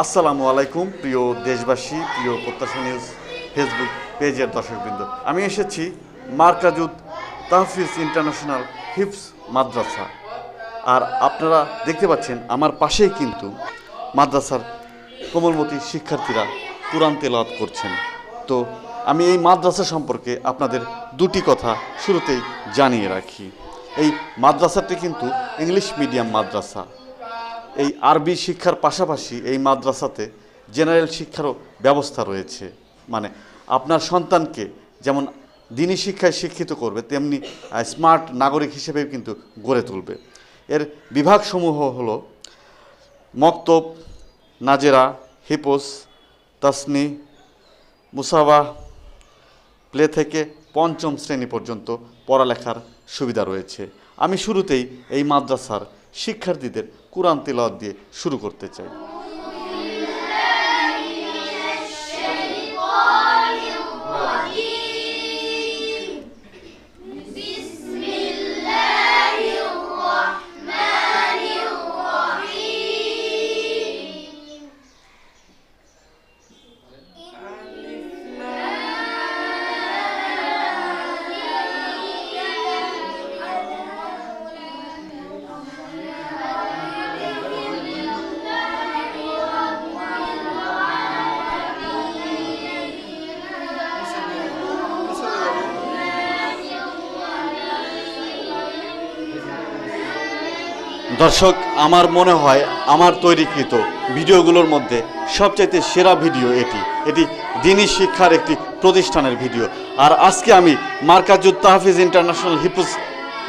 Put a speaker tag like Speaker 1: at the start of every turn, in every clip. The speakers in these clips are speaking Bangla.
Speaker 1: আসসালামু আলাইকুম প্রিয় দেশবাসী, প্রিয় প্রত্যাশা নিউজ ফেসবুক পেজের দর্শকবৃন্দ। আমি এসেছি মার্কাজুত তাহফিজ ইন্টারন্যাশনাল হিফজ মাদ্রাসা। আর আপনারা দেখতে পাচ্ছেন আমার পাশেই কিন্তু মাদ্রাসার কোমলমতি শিক্ষার্থীরা কুরআন তেলাওয়াত করছেন। তো আমি এই মাদ্রাসা সম্পর্কে আপনাদের দুটি কথা শুরুতেই জানিয়ে রাখি। এই মাদ্রাসাটি কিন্তু ইংলিশ মিডিয়াম মাদ্রাসা। এই আরবি শিক্ষার পাশাপাশি এই মাদ্রাসাতে জেনারেল শিক্ষারও ব্যবস্থা রয়েছে। মানে আপনার সন্তানকে যেমন দিনী শিক্ষায় শিক্ষিত করবে, তেমনি স্মার্ট নাগরিক হিসেবেও কিন্তু গড়ে তুলবে। এর বিভাগসমূহ হলো মক্তব, নাজেরা, হিপোস, তাসনি, মুসাওয়া, প্লে থেকে পঞ্চম শ্রেণী পর্যন্ত পড়ালেখার সুবিধা রয়েছে। আমি শুরুতেই এই মাদ্রাসার শিক্ষার্থীদের কুরআন তিলাওয়াত দিয়ে শুরু করতে চাই। দর্শক, আমার মনে হয় আমার তৈরিকৃত ভিডিওগুলোর মধ্যে সবচাইতে সেরা ভিডিও এটি দ্বীনি শিক্ষার একটি প্রতিষ্ঠানের ভিডিও। আর আজকে আমি মার্কাজুত তাহফিজ ইন্টারন্যাশনাল হিফজ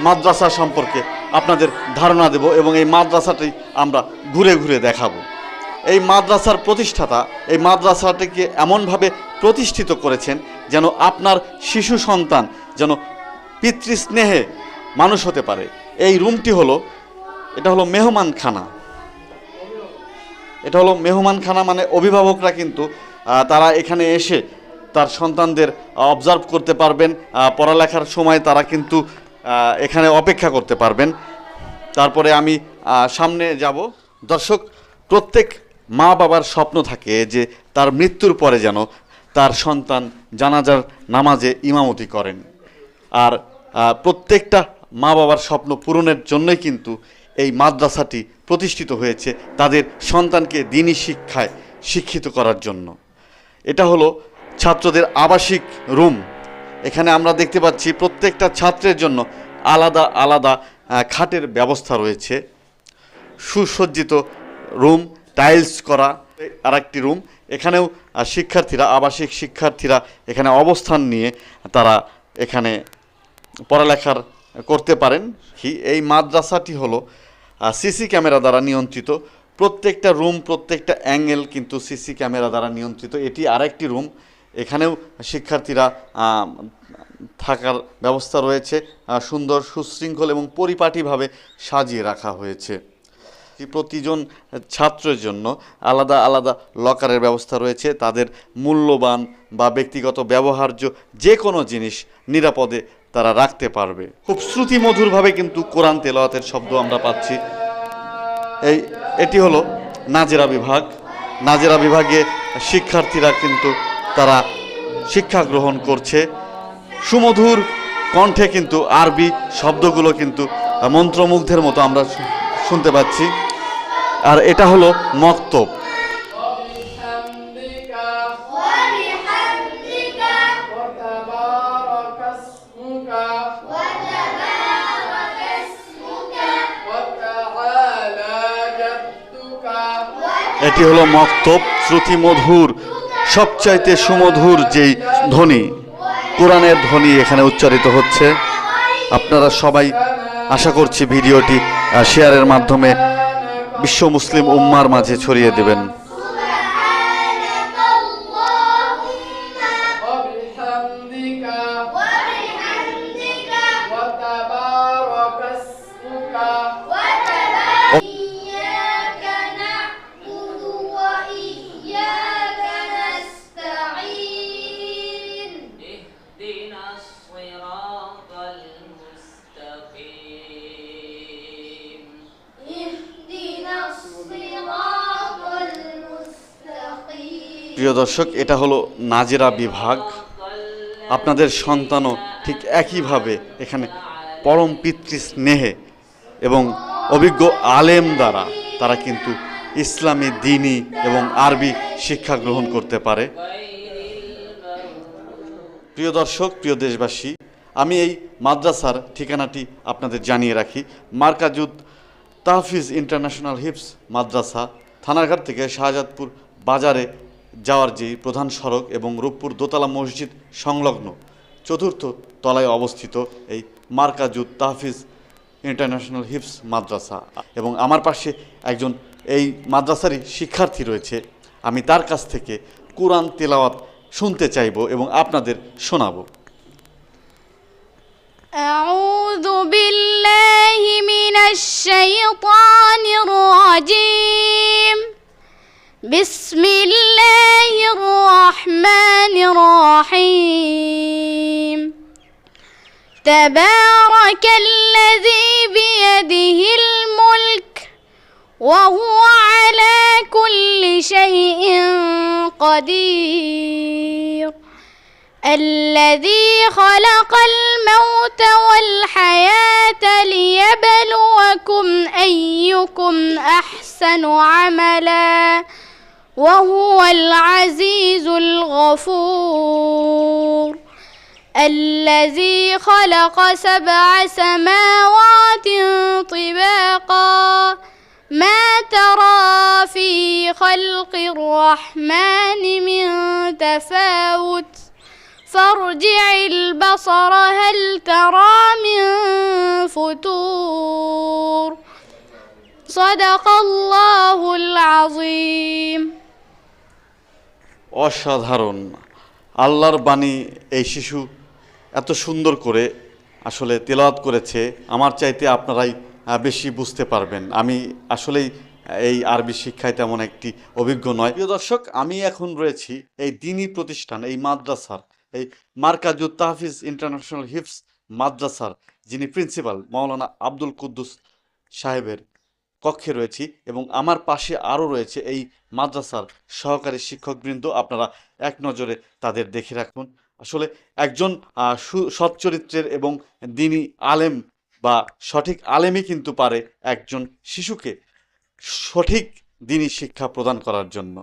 Speaker 1: মাদ্রাসা সম্পর্কে আপনাদের ধারণা দেব এবং এই মাদ্রাসাটি আমরা ঘুরে ঘুরে দেখাবো। এই মাদ্রাসার প্রতিষ্ঠাতা এই মাদ্রাসাটিকে এমনভাবে প্রতিষ্ঠিত করেছেন যেন আপনার শিশু সন্তান যেন পিতৃস্নেহে মানুষ হতে পারে। এই রুমটি হলো মেহমানখানা। এটা হলো মেহমানখানা, মানে অভিভাবকরা কিন্তু তারা এখানে এসে তার সন্তানদের অবজার্ভ করতে পারবেন। পড়ালেখার সময় তারা কিন্তু এখানে অপেক্ষা করতে পারবেন। তারপরে আমি সামনে যাব। দর্শক, প্রত্যেক মা বাবার স্বপ্ন থাকে যে তার মৃত্যুর পরে যেন তার সন্তান জানাজার নামাজে ইমামতি করেন। আর প্রত্যেকটা মা বাবার স্বপ্ন পূরণের জন্যই কিন্তু এই মাদ্রাসাটি প্রতিষ্ঠিত হয়েছে, তাদের সন্তানকে দ্বীনি শিক্ষায় শিক্ষিত করার জন্য। এটা হলো ছাত্রদের আবাসিক রুম। এখানে আমরা দেখতে পাচ্ছি প্রত্যেকটা ছাত্রের জন্য আলাদা আলাদা খাটের ব্যবস্থা রয়েছে। সুসজ্জিত রুম, টাইলস করা আরেকটি রুম। এখানেও শিক্ষার্থীরা, আবাসিক শিক্ষার্থীরা এখানে অবস্থান নিয়ে তারা এখানে পড়ালেখার করতে পারেন। এই মাদ্রাসাটি হলো সিসি ক্যামেরা দ্বারা নিয়ন্ত্রিত। প্রত্যেকটা রুম, প্রত্যেকটা অ্যাঙ্গেল কিন্তু সিসি ক্যামেরা দ্বারা নিয়ন্ত্রিত। এটি আরেকটি রুম, এখানেও শিক্ষার্থীরা থাকার ব্যবস্থা রয়েছে। সুন্দর, সুশৃঙ্খল এবং পরিপাটিভাবে সাজিয়ে রাখা হয়েছে। প্রতিজন ছাত্রের জন্য আলাদা আলাদা লকারের ব্যবস্থা রয়েছে। তাদের মূল্যবান বা ব্যক্তিগত ব্যবহার্য যে কোনো জিনিস নিরাপদে তারা রাখতে পারবে। খুব শ্রুতিমধুরভাবে কিন্তু কোরআন তেলাওয়াতের শব্দ আমরা পাচ্ছি। এটি হলো নাজেরা বিভাগ। নাজেরা বিভাগে শিক্ষার্থীরা কিন্তু তারা শিক্ষা গ্রহণ করছে। সুমধুর কণ্ঠে কিন্তু আরবি শব্দগুলো কিন্তু মন্ত্রমুগ্ধের মতো আমরা শুনতে পাচ্ছি। আর এটা হলো মক্তব। এটি হলো মক্তব, শ্রুতিমধুর, সবচাইতে সুমধুর যেই ধ্বনি, কোরআনের ধ্বনি এখানে উচ্চারিত হচ্ছে। আপনারা সবাই আশা করছি ভিডিওটি শেয়ারের মাধ্যমে বিশ্ব মুসলিম উম্মার মাঝে ছড়িয়ে দেবেন। প্রিয় দর্শক, এটা হলো নাজেরা বিভাগ। আপনাদের সন্তানও ঠিক একইভাবে এখানে পরম পিতৃস্নেহে এবং অভিজ্ঞ আলেম দ্বারা তারা কিন্তু ইসলামী, দ্বীনি এবং আরবি শিক্ষা গ্রহণ করতে পারে। প্রিয় দর্শক, প্রিয় দেশবাসী, আমি এই মাদ্রাসার ঠিকানাটি আপনাদের জানিয়ে রাখি। মার্কাজুত তাহফিজ ইন্টারন্যাশনাল হিফজ মাদ্রাসা, থানাঘাট থেকে শাহজাদপুর বাজারে যাওয়ার যে প্রধান সড়ক এবং রূপপুর দোতলা মসজিদ সংলগ্ন চতুর্থ তলায় অবস্থিত এই মার্কাজুত তাহফিজ ইন্টারন্যাশনাল হিফজ মাদ্রাসা। এবং আমার পাশে একজন এই মাদ্রাসারই শিক্ষার্থী রয়েছে। আমি তার কাছ থেকে কোরআন তেলাওয়াত শুনতে চাইব এবং আপনাদের শোনাবো।
Speaker 2: আউযু বিল্লাহি মিনাশ শাইতানির রাজীম। বিসমিল্লাহির রহমানির রহিম। তাবারাকাল্লাযী বিয়াদিহিল মুলক ওয়া হুয়া আলা কুল্লি শাইইন قدير الذي خلق الموت والحياة ليبلوكم أيكم أحسن عملا وهو العزيز الغفور الذي خلق 7 سماوات طباقا ما ترى في خلق الرحمن من تفاوت فارجع البصر هل ترى من فتور صدق الله العظيم।
Speaker 1: অসাধারণ আল্লাহর বাণী। এই শিশু এত সুন্দর করে আসলে তেলাওয়াত করেছে, আমার চাইতে আপনারাই বেশি বুঝতে পারবেন। আমি আসলেই এই আরবি শিক্ষায় তেমন একটি অভিজ্ঞ নয়। প্রিয় দর্শক, আমি এখন রয়েছি এই দ্বীনি প্রতিষ্ঠান, এই মাদ্রাসার, এই মার্কাজুত তাহফিজ ইন্টারন্যাশনাল হিফজ মাদ্রাসার যিনি প্রিন্সিপাল মাওলানা আব্দুল কুদ্দুস সাহেবের কক্ষে রয়েছি এবং আমার পাশে আরও রয়েছে এই মাদ্রাসার সহকারী শিক্ষকবৃন্দ। আপনারা এক নজরে তাদের দেখে রাখুন। আসলে একজন সৎ চরিত্রের এবং দ্বীনি আলেম বা সঠিক আলেমই কিন্তু পারে একজন শিশুকে সঠিক দ্বীনি শিক্ষা প্রদান করার জন্য।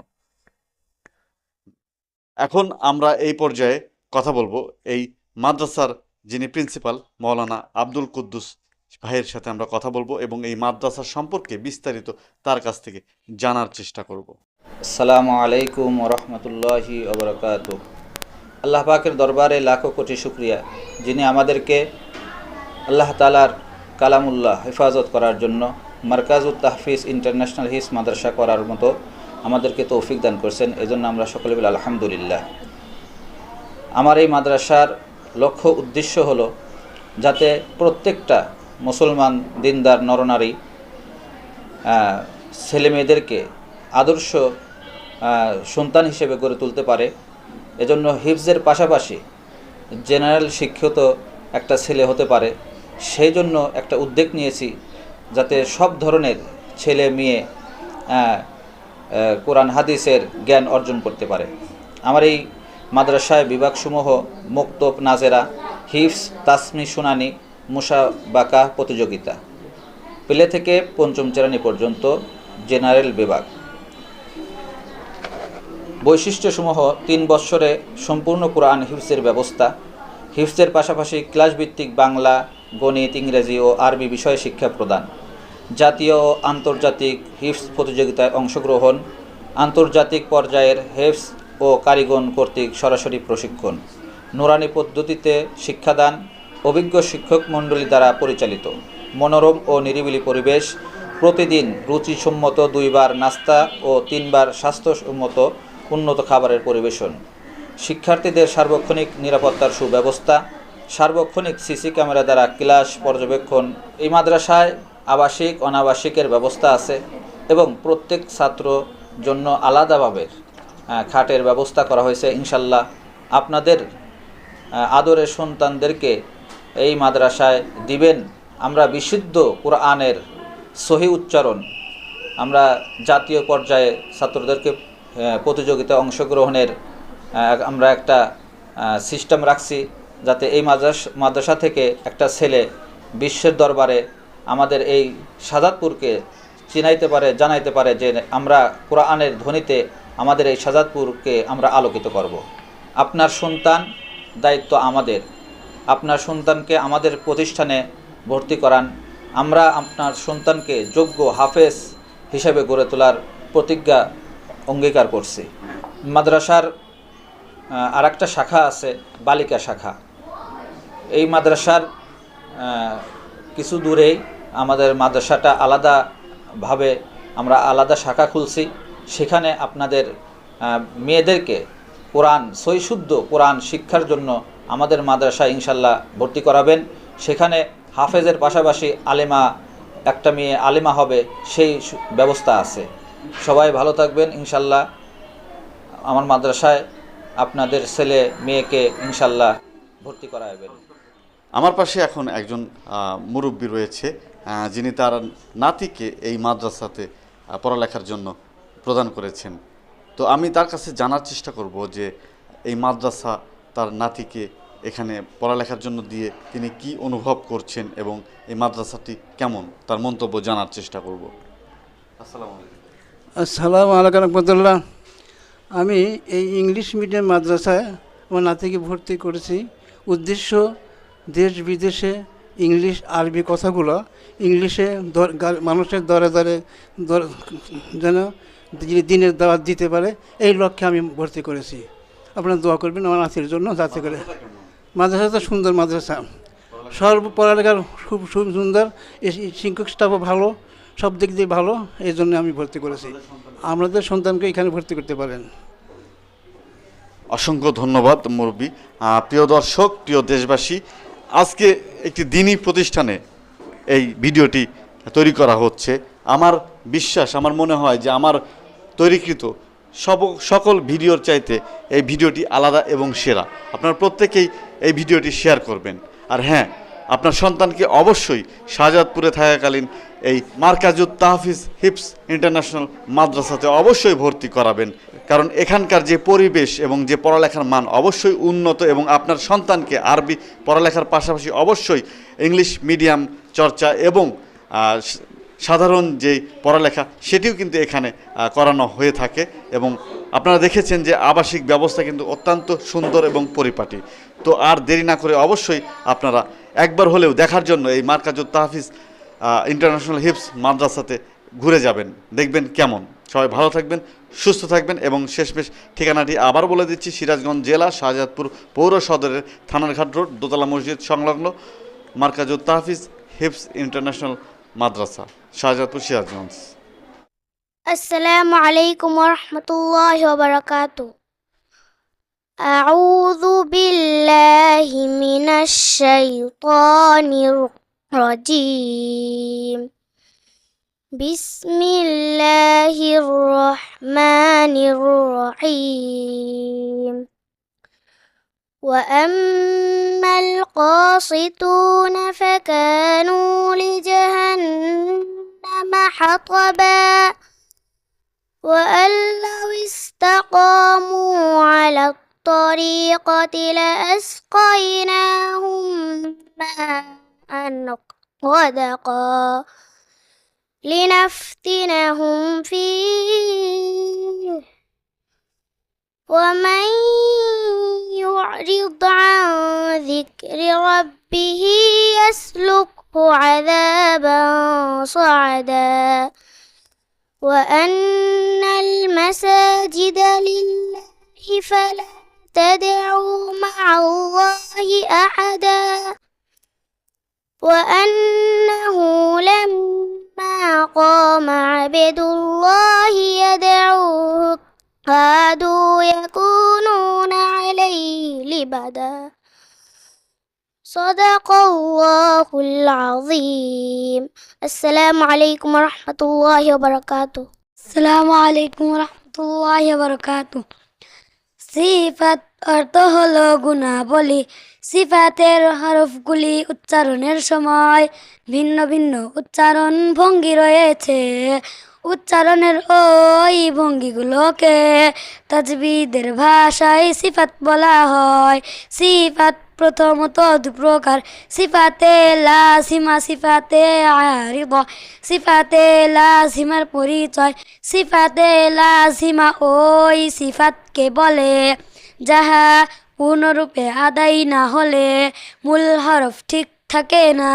Speaker 1: এখন আমরা এই পর্যায়ে কথা বলবো এই মাদ্রাসার যিনি প্রিন্সিপাল মাওলানা আব্দুল কুদ্দুস ভাইয়ের সাথে আমরা কথা বলবো এবং এই মাদ্রাসা সম্পর্কে বিস্তারিত তার কাছ থেকে জানার চেষ্টা করব।
Speaker 3: আসসালামু আলাইকুম ওয়া রাহমাতুল্লাহি ওয়া বারাকাতুহু। আল্লাহ পাকের দরবারে লাখো কোটি শুকরিয়া, যিনি আমাদেরকে আল্লাহ তাআলার কালামুল্লাহ হেফাজত করার জন্য মার্কাজুত তাহফিজ ইন্টারন্যাশনাল হিফজ মাদ্রাসা করার মতো আমাদেরকে তৌফিক দান করছেন। এজন্য আমরা সকলে বলি আলহামদুলিল্লাহ। আমার এই মাদ্রাসার লক্ষ্য উদ্দেশ্য হলো যাতে প্রত্যেকটা মুসলমান দিনদার নরনারী ছেলেমেয়েদেরকে আদর্শ সন্তান হিসেবে গড়ে তুলতে পারে। এজন্য হিফজের পাশাপাশি জেনারেল শিক্ষিত একটা ছেলে হতে পারে, সেই জন্য একটা উদ্যোগ নিয়েছি যাতে সব ধরনের ছেলে মেয়ে কোরআন হাদিসের জ্ঞান অর্জন করতে পারে। আমার এই মাদ্রাসায় বিভাগসমূহ মুক্তব, নাজেরা, হিফজ, তাসমি, শুনানি, মুসাবাকা প্রতিযোগিতা, প্লে থেকে পঞ্চম শ্রেণী পর্যন্ত জেনারেল বিভাগ। বৈশিষ্ট্যসমূহ 3 বৎসরে সম্পূর্ণ কোরআন হিফজের ব্যবস্থা, হিফজের পাশাপাশি ক্লাসভিত্তিক বাংলা, গণিত, ইংরেজি ও আরবি বিষয়ে শিক্ষা প্রদান, জাতীয় ও আন্তর্জাতিক হিফজ প্রতিযোগিতায় অংশগ্রহণ, আন্তর্জাতিক পর্যায়ের হিফজ ও কারিগণ কর্তৃক সরাসরি প্রশিক্ষণ, নুরানি পদ্ধতিতে শিক্ষাদান, অভিজ্ঞ শিক্ষক মণ্ডলী দ্বারা পরিচালিত, মনোরম ও নিরিবিলি পরিবেশ, প্রতিদিন রুচিসম্মত 2 বার নাস্তা ও 3 বার স্বাস্থ্যসম্মত উন্নত খাবারের পরিবেশন, শিক্ষার্থীদের সার্বক্ষণিক নিরাপত্তার সুব্যবস্থা, সার্বক্ষণিক সিসি ক্যামেরা দ্বারা ক্লাস পর্যবেক্ষণ। এই মাদ্রাসায় আবাসিক অনাবাসিকের ব্যবস্থা আছে এবং প্রত্যেক ছাত্র জন্য আলাদাভাবে খাটের ব্যবস্থা করা হয়েছে। ইনশাল্লাহ আপনাদের আদরের সন্তানদেরকে এই মাদ্রাসায় দিবেন। আমরা বিশুদ্ধ কোরআনের সহি উচ্চারণ আমরা জাতীয় পর্যায়ে ছাত্রদেরকে প্রতিযোগিতায় অংশগ্রহণের আমরা একটা সিস্টেম রাখছি, যাতে এই মাদ্রাসা থেকে একটা ছেলে বিশ্বের দরবারে আমাদের এই শাহজাদপুরকে চিনাইতে পারে, জানাইতে পারে যে আমরা কোরআনের ধ্বনিতে আমাদের এই শাহজাদপুরকে আমরা আলোকিত করব। আপনার সন্তান দায়িত্ব আমাদের, আপনার সন্তানকে আমাদের প্রতিষ্ঠানে ভর্তি করান। আমরা আপনার সন্তানকে যোগ্য হাফেজ হিসেবে গড়ে তোলার প্রতিজ্ঞা অঙ্গীকার করছি। মাদ্রাসার আরেকটা শাখা আছে, বালিকা শাখা। এই মাদ্রাসার কিছু দূরেই আমাদের মাদ্রাসাটা আলাদাভাবে আমরা আলাদা শাখা খুলছি। সেখানে আপনাদের মেয়েদেরকে কোরআন সহিশুদ্ধ কোরআন শিক্ষার জন্য আমাদের মাদ্রাসায় ইনশাল্লাহ ভর্তি করাবেন। সেখানে হাফেজের পাশাপাশি আলেমা, একটা মেয়ে আলেমা হবে, সেই ব্যবস্থা আছে। সবাই ভালো থাকবেন ইনশাল্লাহ। আমার মাদ্রাসায় আপনাদের ছেলে মেয়েকে ইনশাল্লাহ ভর্তি করাবেন।
Speaker 1: আমার পাশে এখন একজন মুরব্বী রয়েছে, যিনি তার নাতিকে এই মাদ্রাসাতে পড়ালেখার জন্য প্রদান করেছেন। তো আমি তার কাছে জানার চেষ্টা করব যে এই মাদ্রাসা তার নাতিকে এখানে পড়ালেখার জন্য দিয়ে তিনি কি অনুভব করছেন এবং এই মাদ্রাসাটি কেমন, তার মন্তব্য জানার চেষ্টা করব। আসসালামু আলাইকুম।
Speaker 4: আসসালামু আলাইকুম রহমতুল্লাহ। আমি এই ইংলিশ মিডিয়াম মাদ্রাসায় আমার নাতিকে ভর্তি করেছি। উদ্দেশ্য, দেশ বিদেশে ইংলিশ আরবি কথাগুলো ইংলিশে মানুষের দরে দরে যেন দিনের দাওয়াত দিতে পারে, এই লক্ষ্যে আমি ভর্তি করেছি। আপনারা দোয়া করবেন আমার নাতির জন্য, যাতে করে। মাদ্রাসাটা সুন্দর মাদ্রাসা, পড়ালেখার খুব সুন্দর, শিক্ষক স্টাফও ভালো, সব দিক দিয়ে ভালো, এই জন্য আমি ভর্তি করেছি। আমাদের সন্তানকে এখানে ভর্তি করতে পারেন।
Speaker 1: অসংখ্য ধন্যবাদ মুরব্বী। প্রিয় দর্শক, প্রিয় দেশবাসী, আজকে একটি দ্বীনি প্রতিষ্ঠানে এই ভিডিওটি তৈরি করা হচ্ছে। আমার বিশ্বাস, আমার মনে হয় যে আমার তৈরিকৃত সকল ভিডিওর চাইতে এই ভিডিওটি আলাদা এবং সেরা। আপনারা প্রত্যেকেই এই ভিডিওটি শেয়ার করবেন। আর হ্যাঁ, আপনার সন্তানকে অবশ্যই শাহজাদপুরে থাকাকালীন এই মার্কাজুত তাহফিজ হিফজ ইন্টারন্যাশনাল মাদ্রাসাতে অবশ্যই ভর্তি করাবেন, কারণ এখানকার যে পরিবেশ এবং যে পড়ালেখার মান অবশ্যই উন্নত, এবং আপনার সন্তানকে আরবি পড়ালেখার পাশাপাশি অবশ্যই ইংলিশ মিডিয়াম চর্চা এবং সাধারণ যেই পড়ালেখা সেটিও কিন্তু এখানে করানো হয়ে থাকে। এবং আপনারা দেখেছেন যে আবাসিক ব্যবস্থা কিন্তু অত্যন্ত সুন্দর এবং পরিপাটি। তো আর দেরি না করে অবশ্যই আপনারা একবার হলেও দেখার জন্য এই মার্কাজুত তাহফিজ ইন্টারন্যাশনাল হিফজ মাদ্রাসাতে ঘুরে যাবেন, দেখবেন কেমন। সবাই ভালো থাকবেন, সুস্থ থাকবেন। এবং শেষমেশ ঠিকানাটি আবার বলে দিচ্ছি, সিরাজগঞ্জ জেলা শাহজাদপুর পৌর সদরের থানারঘাট রোড, দোতলা মসজিদ সংলগ্ন মার্কাজুত তাহফিজ হিফজ ইন্টারন্যাশনাল মাদ্রাসা, শাহজাদপুর, সিরাজগঞ্জ।
Speaker 2: আসসালামু আলাইকুম ওয়া রাহমাতুল্লাহি ওয়া বারাকাতুহু। আউযু বিল্লাহি মিনাশ শাইতানির রাজীম। বিসমিল্লাহির রহমানির রহিম। وأما القاسطون فكانوا لجهنم حطبا وأن لو استقاموا على الطريقة لأسقيناهم ماء غدقا لنفتنهم فيه ومن يعرض عن ذكر ربه يسلكه عذابا صعدا وأن المساجد لله فلا تدعوا مع الله أحدا وأنه لما قام عبد الله يدعوه كادوا يكونون عليه لبدا صدق الله العظيم. السلام عليكم ورحمة الله وبركاته. السلام عليكم ورحمة الله وبركاته. সিফাত অর্থ হলো গুণাবলী। সিফাতের হরফগুলি উচ্চারণের সময় ভিন্ন ভিন্ন উচ্চারণ ভঙ্গি রয়েছে। উচ্চারণের ওই ভঙ্গিগুলোকে তাজবিদের ভাষায় সিফাত বলা হয়। সিফাত প্রথমত দু প্রকার, সিফাতে লাজিমা, সিফাতে আরিদা। সিফাতে লাজিমার পরিচয়, সিফাতে লাজিমা ওই সিফাতকে বলে যাহা পূর্ণরূপে আদায় না হলে মূল হরফ ঠিক থাকে না।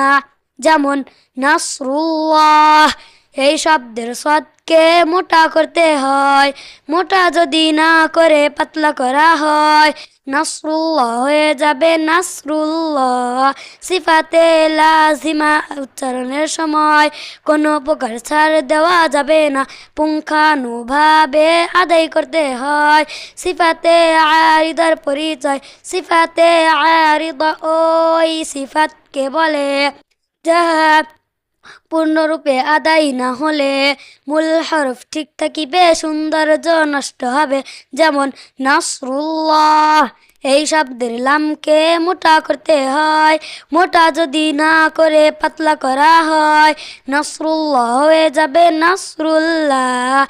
Speaker 2: যেমন নাসরুল্লাহ, এই শব্দের সদকে মোটা করতে হয়, মোটা যদি না করে পাতলা করা হয় নাসরুল্লাহ হয়ে যাবে নাসরুল্লাহ। সিফাতে লাজিমা উচ্চারণের সময় কোনো প্রকার ছাড় দেওয়া যাবে না, পুঙ্খানুভাবে আদায় করতে হয়। সিফাতে আরিদার পরিচয়, সিফাতে আরিদা ওই সিফাতকে বলে যাহা পূর্ণরূপে আদায় না হলে মূল হরফ ঠিক থাকিবে, সৌন্দর্য নষ্ট হবে। যেমন নাসরুল্লাহ, এই শব্দের লামকে মোটা করতে হয়, মোটা যদি না করে পাতলা করা হয় নাসরুল্লাহ হয়ে যাবে নাসরুল্লাহ।